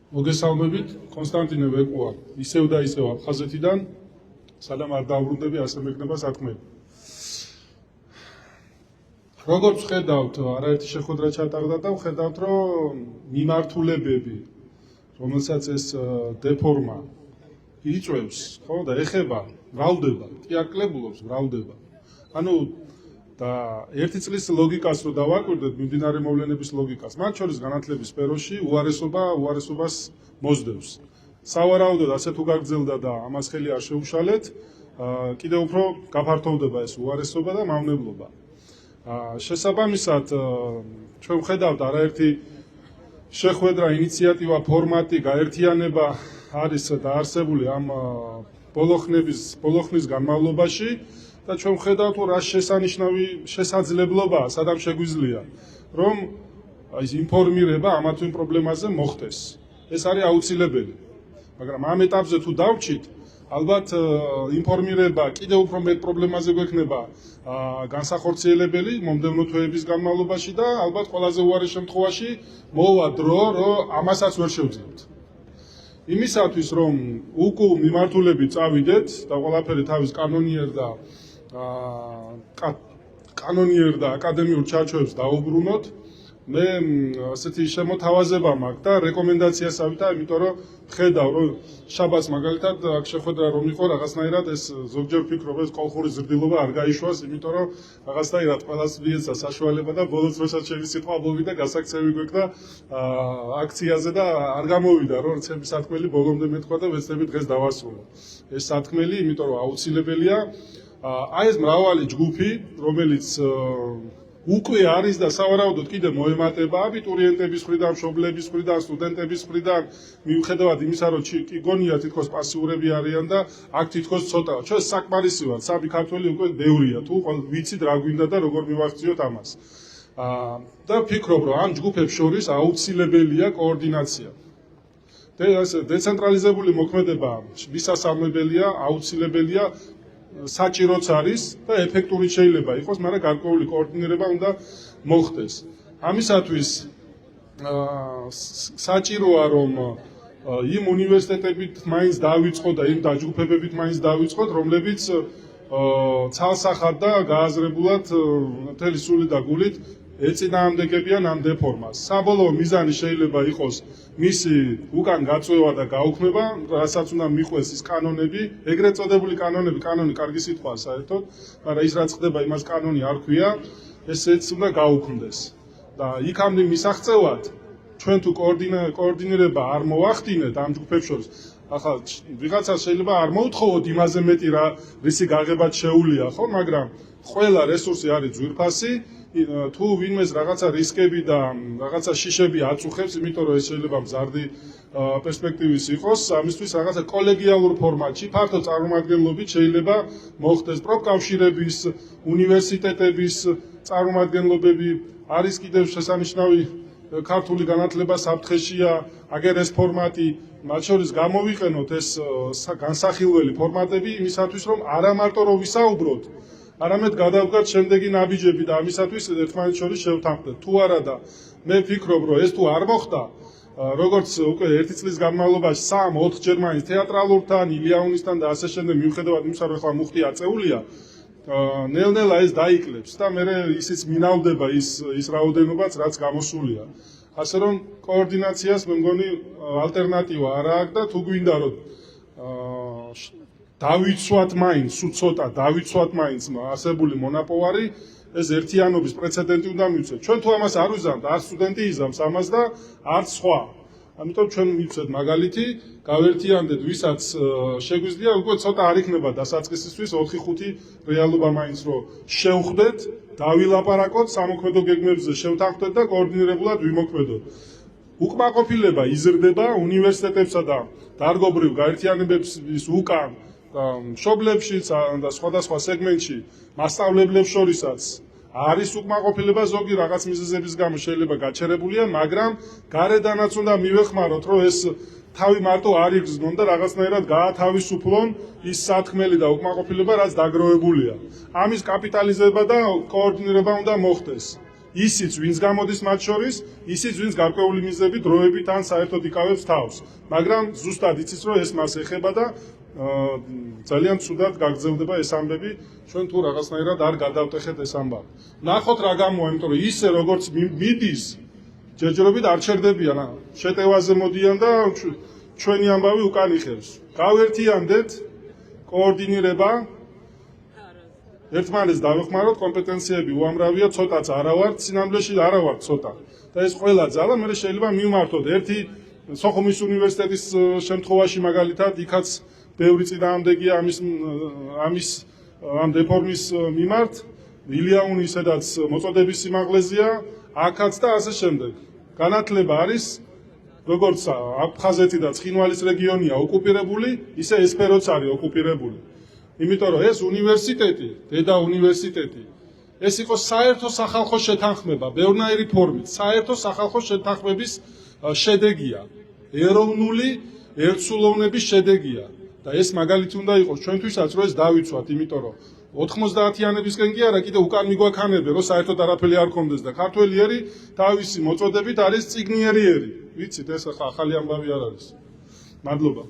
მოგესალმებით, კონსტანტინე ვეკუა, ისევ და ისევ აფხაზეთიდან, სადამ არ დაუბრუნდები, ასე მეკნება საქმეები. როგორც ხედავთ, არაერთი შეხვედრა ჩატარდა და ვხედავთ, რომ მიმართულებები, რომელსაც ეს დეფორმა იწვევს, ხო, და ეხება, მრავლდება, კი არ კლებულობს, მრავლდება. ანუ და ერთი წლის ლოგიკას რო დავაკვირდეთ, მიმდინარე მოვლენების ლოგიკას, მათ შორის განათლების სფეროში უარესობას მოსდევს. სავარაუდოდ ასე თუ გაგრძელდა და ამას ხელი არ შეუშალეთ, კიდევ უფრო გაფართოვდება ეს უარესობა და მავნებლობა. შესაბამისად, ჩვენ ვხედავთ არაერთი შეხვედრა, ინიციატივა, ფორმატი, გაერთიანება არის დაარსებული ამ ბოლოხნის განმავლობაში. და ჩვენ ვხედავთ, რა შესანიშნავი შესაძლებლობაა, სადამ შეგვიძლია, რომ ის ინფორმირება ამა თუ იმ პრობლემაზე მოხდეს. ეს არის აუცილებელი. მაგრამ ამ ეტაპზე თუ დავჭით, ალბათ ინფორმირება კიდევ უფრო მეტ პრობლემაზე გვექნება განსახორციელებელი მომდევნო თვეების განმავლობაში და ალბათ ყველაზე უარეს შემთხვევაში მოვა დრო, რომ ამასაც ვერ შევძლებთ. იმისათვის, რომ უკუ მიმართულებით წავიდეთ და ყველაფერი თავის კანონიერ და აკადემიურ ჩარჩოებს დაუბრუნოთ, მე ასეთი შემოთავაზება მაქვს და რეკომენდაციას ავიდა, იმიტომ რომ ხედავ, რომ შაბათს მაგალითად აქ შეხვედრა რომ იყო, რაღაცნაირად ეს ზოგჯერ ვფიქრობ, ეს კოლხური ზრდილობა არ გაიშვას, იმიტომ რომ რაღაცნაირად ყველას მიეცა საშუალება და ბოლოს როცა ჩემი სიტყვა მოვიდა, გასაქცევი გვექნა აქციაზე და არ გამოვიდა, რომ ჩემი სათქმელი ბოლომდე მეთქვა და ვეცდები დღეს დავასრულო. ეს სათქმელი, იმიტომ რომ აუცილებელია. აი ეს მრავალი ჯგუფი, რომელიც უკვე არის და სავარაუდოდ კიდევ მოემატება აბიტურიენტების მხრიდან, მშობლების მხრიდან, სტუდენტების მხრიდან, მიუხედავად იმისა, რომ კი გონია თითქოს პასიურები არიან და აქ თითქოს ცოტაა. ჩვენ საკმარისი ვართ, საბი ქართველი უკვე ბევრია, თუ ვიცით რა გვინდა და როგორ მივახციოთ ამას. და ვფიქრობ, რომ ამ ჯგუფებს შორის აუცილებელია კოორდინაცია. დეცენტრალიზებული მოქმედება მისასალმებელია, აუცილებელია, საჭიროც არის და ეფექტური შეიძლება იყოს, მაგრამ გარკვეული კოორდინირება უნდა მოხდეს. ამისათვის საჭიროა, რომ იმ უნივერსიტეტებით მაინც დავიწყოთ და იმ დაჯგუფებებით მაინც დავიწყოთ, რომლებიც ცალსახად და გააზრებულად მთელი სული და გულით ეწინააღმდეგებიან ამ დეფორმას. საბოლოო მიზანი შეიძლება იყოს მისი უკან გაწვევა და გაუქმება, რასაც უნდა მიყვეს ის კანონები, ეგრეთ წოდებული კანონები, კანონი კარგი სიტყვაა საერთოდ, მაგრამ ის რაც ხდება, იმას კანონი არ ქვია, ესეც უნდა გაუქმდეს. და იქამდე მისაღწევად ჩვენ თუ კოორდინირება არ მოვახდინეთ ამ ჯგუფებს შორის, ახლა ვიღაცას შეიძლება არ მოუთხოვოთ იმაზე მეტი რისი გაღებაც შეუულია, ხო, მაგრამ ყველა რესურსი არის ძვირფასი. თუ ვინმეს რაღაცა რისკები და რაღაცა შიშები აწუხებს, იმიტომ რომ ეს შეიძლება მზარდი პერსპექტივის იყოს, ამისთვის რაღაცა კოლეგიალურ ფორმატში, ფართო წარმომადგენლობით შეიძლება მოხდეს პროფკავშირების, უნივერსიტეტების წარმომადგენლობები, არის კიდევ შესანიშნავი ქართული განათლება საფრთხეშია, აგერ ეს ფორმატი, მათ შორის გამოვიყენოთ ეს განსახილველი ფორმატები იმისათვის, რომ არა მარტო რომ ვისაუბროთ, არამედ გადავდგათ შემდეგი ნაბიჯები და ამისათვის ერთმანეთს შორის შევთანხმდეთ. თუ არა და მე ვფიქრობ, რომ ეს თუ არ მოხდა, როგორც უკვე ერთი წლის განმავლობაში 3-4 ჯერ მაინც თეატრალურთან, ილიანოვისთან და ასე შემდეგ, მიუხედავად იმისა, რომ ახლა მუხტი აწეულია, ნელ-ნელა ეს დაიკლებს და მე ისიც მინავდება ის რაოდენობაც, რაც გამოსულია. ასე რომ კოორდინაციას მე მგონი ალტერნატივა არ აქვს და თუ გვინდა რომ დავიცვათ მაინც, ცოტა დავიცვათ მაინც არსებული მონაპოვარი, ეს ერთიანობის პრეცედენტი უნდა მივცეთ. ჩვენ თუ ამას არ ვიზამთ, არც სტუდენტი იზამს ამას და არც სხვა. ამიტომ ჩვენ მივცეთ მაგალითი, გავერთიანდეთ, ვისაც შეგვიძლია, უკვე ცოტა არ იქნება დასაწყისისთვის 4-5 რეალობა მაინც რომ შევხვდეთ, დავილაპარაკოთ, სამოქმედო გეგმებზე შევთანხმდეთ და კოორდინირებულად ვიმოქმედოთ. უკმაყოფილება იზრდება უნივერსიტეტებსა და დარგობრივ გაერთიანებების უკან მშობლებშიც და სხვადასხვა სეგმენტში მასწავლებლებს შორისაც არის უკმაყოფილება, ზოგი რაღაც მიზეზების გამო შეიძლება გაჩერებულია, მაგრამ გარედანაც უნდა მივეხმაროთ, რომ ეს თავი მარტო არ იგრძნონ და რაღაცნაირად გაათავისუფლონ ის სათქმელი და უკმაყოფილება, რაც დაგროვებულია. ამის კაპიტალიზება და კოორდინირება უნდა მოხდეს. ისიც ვინც გამოდის მათ შორის, ისიც ვინც გარკვეული მიზნებით დროებით ან საერთოდ იკავებს თავს. მაგრამ ზუსტად იცის რომ ეს მას ეხება და ძალიან ცუდად გაგრძელდება ეს ამბები, ჩვენ თუ რაღაცნაირად არ გადავტეხეთ ეს ამბავი. ნახოთ რა გამოა, იმიტომ რომ ისე როგორც მიდის, ჯერჯერობით არ ჩერდებიან, შეტევაზე მოდიან და ჩვენი ამბავი უკან იხევს. გავერთიანდეთ კოორდინირება, ერთმანეთს დავეხმაროთ, კომპეტენციები უამრავია, ცოტაც არა ვართ, სინამდვილეში არა ვართ ცოტა. და ეს ყველა ძალა მე შეიძლება მივმართოთ ერთი სოხუმის უნივერსიტეტის შემთხვევაში მაგალითად, იქაც ბევრი წინააღმდეგია ამ დეფორმის მიმართ, ილიანური სადაც მოწოდების სიმაღლეზეა, აქაც და ასე შემდეგ. განათლება არის როგორც აფხაზეთი და ცხინვალის რეგიონია ოკუპირებული, ისე ესპეროც არის ოკუპირებული. იმიტომ რომ ეს უნივერსიტეტი, დედა უნივერსიტეტი, ეს იყო საერთო სახალხო შეთანხმება, ბევრნაირი ფორმით, საერთო სახალხო შეთანხმების შედეგია, ეროვნული ერთსულოვნების შედეგია. და ეს მაგალითი უნდა იყოს ჩვენთვისაც, რომ ეს დავიცვათ, იმიტომ რომ 90-იანებისკენ კი არა, კიდე უკან მიგვაქანებენ, რომ საერთოდ არაფერი არ ქონდეს და ქართველი ერი თავისი მოწოდებით არის წიგნიერი ერი. ვიცით, ეს ახალი ამბავი არ არის. მადლობა.